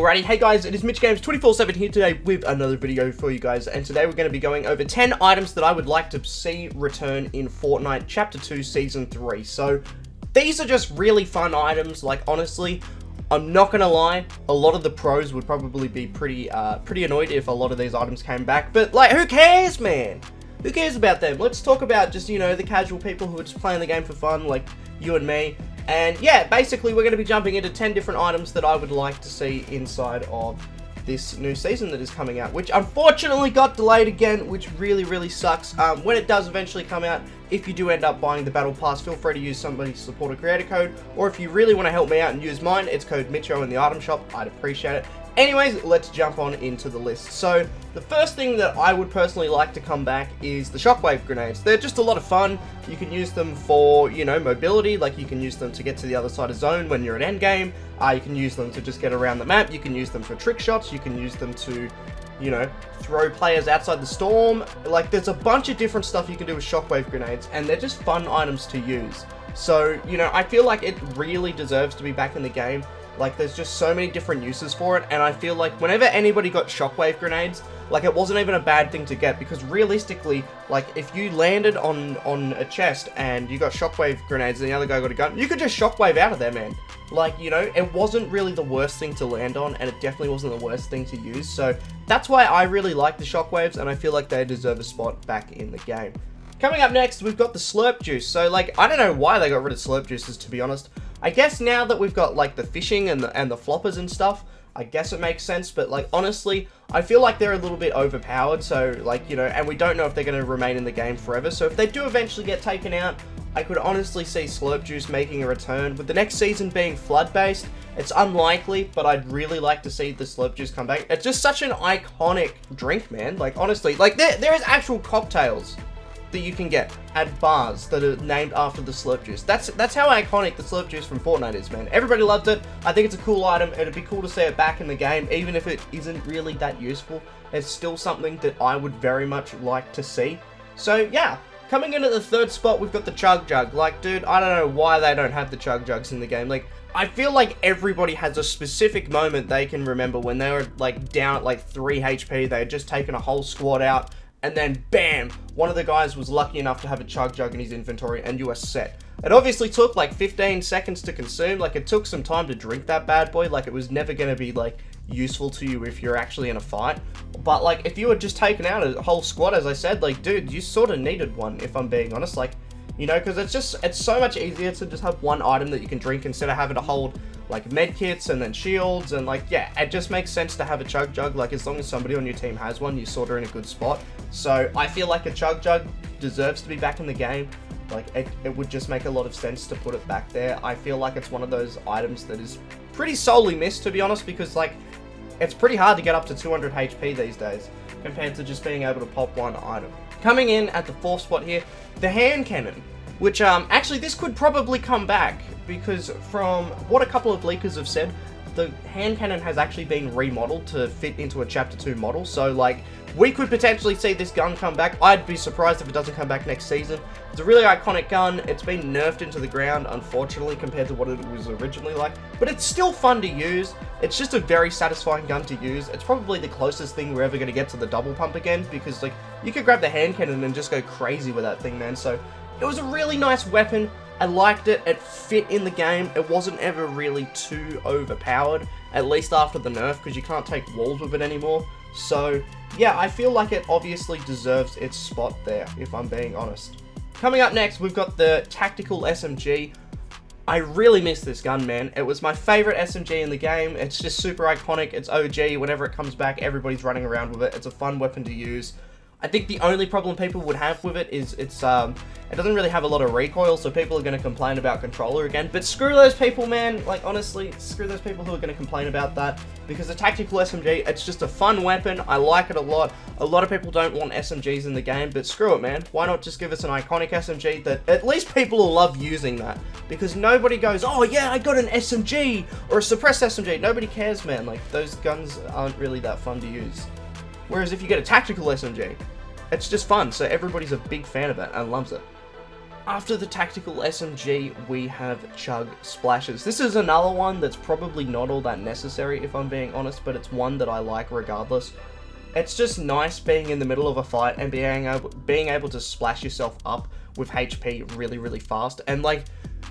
Alrighty, hey guys, it is Mitch Games 24/7 here today with another video for you guys, and today we're going to be going over 10 items that I would like to see return in Fortnite Chapter 2 Season 3. So, these are just really fun items. Like, honestly, I'm not going to lie, a lot of the pros would probably be pretty annoyed if a lot of these items came back, but like, who cares, man? Who cares about them? Let's talk about just, you know, the casual people who are just playing the game for fun, like you and me. And yeah, basically we're going to be jumping into 10 different items that I would like to see inside of this new season that is coming out, which unfortunately got delayed again, which really sucks. When it does eventually come out, if you do end up buying the Battle Pass, feel free to use somebody's supporter creator code, or if you really want to help me out and use mine, it's code Mitcho in the item shop. I'd appreciate it. Anyways, let's jump on into the list. So, the first thing that I would personally like to come back is the shockwave grenades. They're just a lot of fun. You can use them for, you know, mobility, like you can use them to get to the other side of zone when you're at endgame. You can use them to just get around the map. You can use them for trick shots. You can use them to, you know, throw players outside the storm. Like, there's a bunch of different stuff you can do with shockwave grenades, and they're just fun items to use. So, you know, I feel like it really deserves to be back in the game. Like, there's just so many different uses for it, and I feel like whenever anybody got shockwave grenades, like, it wasn't even a bad thing to get, because realistically, like, if you landed on a chest and you got shockwave grenades and the other guy got a gun, you could just shockwave out of there, man. Like, you know, it wasn't really the worst thing to land on, and it definitely wasn't the worst thing to use, so that's why I really like the shockwaves, and I feel like they deserve a spot back in the game. Coming up next, we've got the slurp juice. So, like, I don't know why they got rid of slurp juices, to be honest. I guess now that we've got, like, the fishing and the floppers and stuff, I guess it makes sense, but, like, honestly, I feel like they're a little bit overpowered, so, like, you know, and we don't know if they're going to remain in the game forever, so if they do eventually get taken out, I could honestly see slurp juice making a return. With the next season being flood-based, it's unlikely, but I'd really like to see the slurp juice come back. It's just such an iconic drink, man. Like, honestly, like, there is actual cocktails that you can get at bars that are named after the slurp juice. That's how iconic the slurp juice from Fortnite is, man. Everybody loved it. I think it's a cool item. It'd be cool to see it back in the game, even if it isn't really that useful. It's still something that I would very much like to see. So yeah, coming in at the third spot, we've got the Chug Jug. Like, dude, I don't know why they don't have the Chug Jugs in the game. Like, I feel like everybody has a specific moment they can remember when they were, like, down at, like, 3 HP. They had just taken a whole squad out, and then bam, one of the guys was lucky enough to have a Chug Jug in his inventory, and you were set. It obviously took like 15 seconds to consume. Like, it took some time to drink that bad boy. Like, it was never going to be like useful to you if you're actually in a fight. But like, if you had just taken out a whole squad, as I said, like, dude, you sort of needed one, if I'm being honest. Like, you know, because it's so much easier to just have one item that you can drink instead of having to hold like med kits and then shields, and like, yeah, it just makes sense to have a Chug Jug. Like, as long as somebody on your team has one, you're sort of in a good spot. So I feel like a Chug Jug deserves to be back in the game. Like, it would just make a lot of sense to put it back there. I feel like it's one of those items that is pretty sorely missed, to be honest, because like, it's pretty hard to get up to 200 HP these days compared to just being able to pop one item. Coming in at the fourth spot here, the hand cannon, which actually this could probably come back, because from what a couple of leakers have said, the hand cannon has actually been remodeled to fit into a Chapter 2 model, so like, we could potentially see this gun come back. I'd be surprised if it doesn't come back next season. It's a really iconic gun. It's been nerfed into the ground, unfortunately, compared to what it was originally like, but it's still fun to use. It's just a very satisfying gun to use. It's probably the closest thing we're ever going to get to the double pump again, because like, you could grab the hand cannon and just go crazy with that thing, man. So it was a really nice weapon. I liked it. It fit in the game. It wasn't ever really too overpowered, at least after the nerf, because you can't take walls with it anymore. So yeah, I feel like it obviously deserves its spot there, if I'm being honest. Coming up next, we've got the Tactical SMG. I really miss this gun, man. It was my favorite SMG in the game. It's just super iconic. It's OG. Whenever it comes back, everybody's running around with it. It's a fun weapon to use. I think the only problem people would have with it is it doesn't really have a lot of recoil, so people are going to complain about controller again. But screw those people, man. Like, honestly, screw those people who are going to complain about that, because the Tactical SMG, it's just a fun weapon. I like it a lot. A lot of people don't want SMGs in the game, but screw it, man. Why not just give us an iconic SMG that at least people will love using that? Because nobody goes, oh yeah, I got an SMG or a suppressed SMG. Nobody cares, man. Like, those guns aren't really that fun to use. Whereas if you get a Tactical SMG, it's just fun, so everybody's a big fan of it and loves it. after the tactical SMG, we have Chug Splashes. This is another one that's probably not all that necessary, if I'm being honest, but it's one that I like regardless. It's just nice being in the middle of a fight and being able to splash yourself up with HP really, really fast. And like,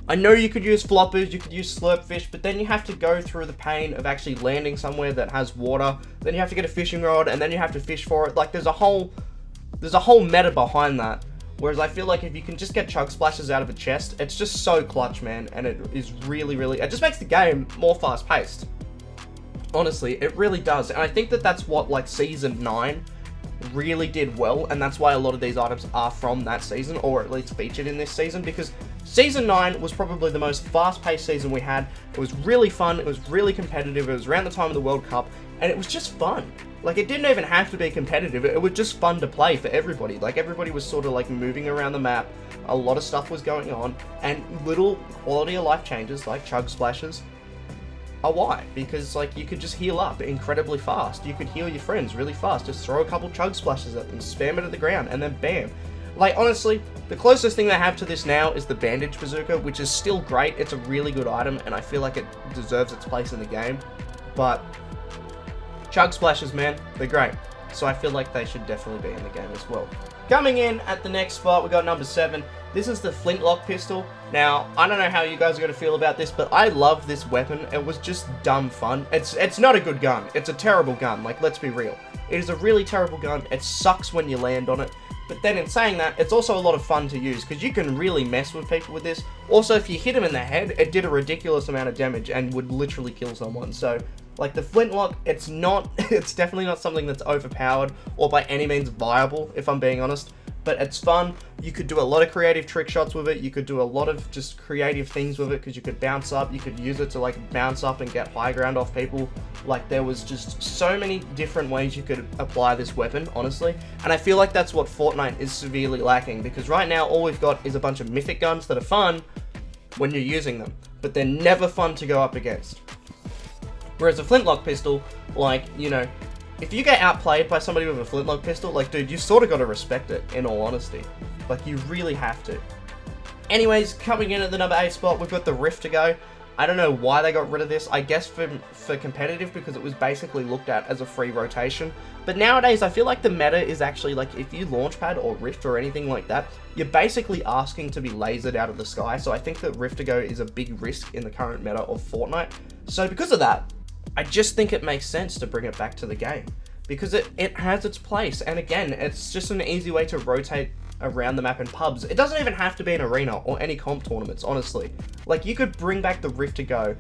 I know you could use floppers, you could use slurpfish, but then you have to go through the pain of actually landing somewhere that has water. Then you have to get a fishing rod, and then you have to fish for it. Like, there's a whole meta behind that. Whereas I feel like if you can just get Chug Splashes out of a chest, it's just so clutch, man. And it is really, really, it just makes the game more fast paced. Honestly, it really does. And I think that that's what like Season 9 really did well. And that's why a lot of these items are from that season, or at least featured in this season. Because Season 9 was probably the most fast paced season we had. It was really fun. It was really competitive. It was around the time of the World Cup. And it was just fun. Like, it didn't even have to be competitive. It was just fun to play for everybody. Like, everybody was sort of like moving around the map. A lot of stuff was going on. And little quality of life changes like Chug Splashes are why. Because, like, you could just heal up incredibly fast. You could heal your friends really fast. Just throw a couple Chug Splashes at them, spam it at the ground, and then bam. Like, honestly, the closest thing they have to this now is the Bandage Bazooka, which is still great. It's a really good item, and I feel like it deserves its place in the game. But Chug Splashes, man, they're great. So I feel like they should definitely be in the game as well. Coming in at the next spot, we got number 7. This is the Flintlock pistol. Now, I don't know how you guys are going to feel about this, but I love this weapon. It was just dumb fun. It's not a good gun. It's a terrible gun. Like, let's be real. It is a really terrible gun. It sucks when you land on it. But then in saying that, it's also a lot of fun to use because you can really mess with people with this. Also, if you hit them in the head, it did a ridiculous amount of damage and would literally kill someone. So, like, the Flintlock, it's definitely not something that's overpowered or by any means viable, if I'm being honest. But it's fun. You could do a lot of creative trick shots with it. You could do a lot of just creative things with it because you could bounce up. You could use it to, like, bounce up and get high ground off people. Like, there was just so many different ways you could apply this weapon, honestly. And I feel like that's what Fortnite is severely lacking, because right now all we've got is a bunch of mythic guns that are fun when you're using them, but they're never fun to go up against. Whereas a Flintlock pistol, like, you know, if you get outplayed by somebody with a Flintlock pistol, like, dude, you sort of got to respect it, in all honesty. Like, you really have to. Anyways, coming in at the number 8 spot, we've got the Rift to go. I don't know why they got rid of this. I guess for competitive, because it was basically looked at as a free rotation. But nowadays, I feel like the meta is actually, like, if you Launchpad or Rift or anything like that, you're basically asking to be lasered out of the sky. So I think that Rift to go is a big risk in the current meta of Fortnite. So because of that, I just think it makes sense to bring it back to the game, because it has its place. And again, it's just an easy way to rotate around the map in pubs. It doesn't even have to be an arena or any comp tournaments, honestly. Like, you could bring back the Rift to go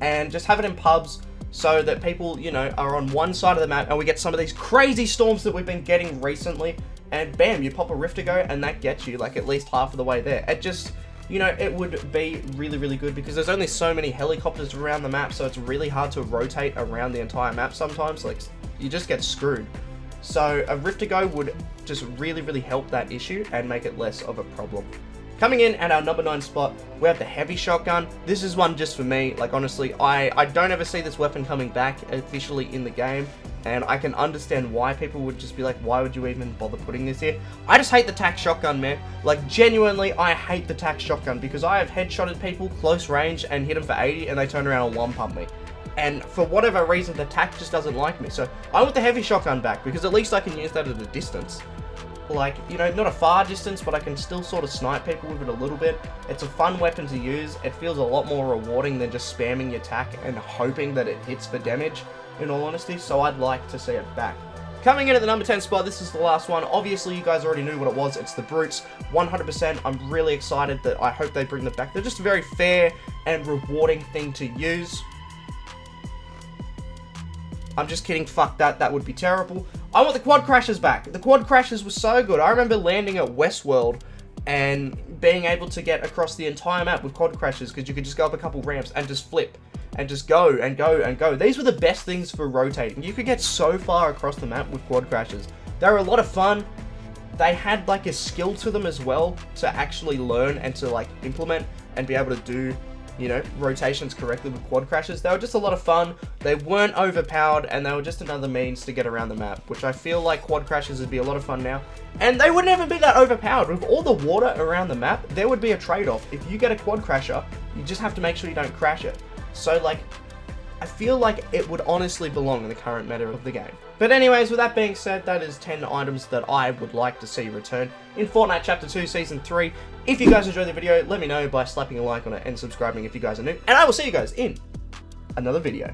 and just have it in pubs so that people, you know, are on one side of the map and we get some of these crazy storms that we've been getting recently, and bam, you pop a Rift to go and that gets you like at least half of the way there. It just, you know, it would be really, really good because there's only so many helicopters around the map, so it's really hard to rotate around the entire map sometimes. Like, you just get screwed. So a Rift to go would just really, really help that issue and make it less of a problem. Coming in at our number 9 spot, we have the Heavy Shotgun. This is one just for me. Like, honestly, I don't ever see this weapon coming back officially in the game, and I can understand why people would just be like, why would you even bother putting this here? I just hate the tac shotgun, man. Like, genuinely, I hate the tac shotgun because I have headshotted people close range and hit them for 80 and they turn around and one pump me. And for whatever reason, the tac just doesn't like me. So I want the Heavy Shotgun back because at least I can use that at a distance. Like, you know, not a far distance, but I can still sort of snipe people with it a little bit. It's a fun weapon to use. It feels a lot more rewarding than just spamming your tac and hoping that it hits for damage, in all honesty. So I'd like to see it back. Coming in at the number 10 spot, this is the last one. Obviously, you guys already knew what it was. It's the Brutes, 100%. I'm really excited that I hope they bring them back. They're just a very fair and rewarding thing to use. I'm just kidding, fuck that, that would be terrible. I want the Quad Crashers back. The Quad Crashers were so good. I remember landing at Westworld and being able to get across the entire map with Quad Crashers because you could just go up a couple ramps and just flip and just go and go and go. These were the best things for rotating. You could get so far across the map with Quad Crashers. They were a lot of fun. They had like a skill to them as well to actually learn and to like implement and be able to do rotations correctly with quad crashes. They were just a lot of fun. They weren't overpowered, and they were just another means to get around the map, which I feel like quad crashes would be a lot of fun now. And they wouldn't even be that overpowered. With all the water around the map, there would be a trade-off. If you get a quad crasher, you just have to make sure you don't crash it. So, like, I feel like it would honestly belong in the current meta of the game. But anyways, with that being said, that is 10 items that I would like to see return in Fortnite Chapter 2 Season 3. If you guys enjoyed the video, let me know by slapping a like on it and subscribing if you guys are new. And I will see you guys in another video.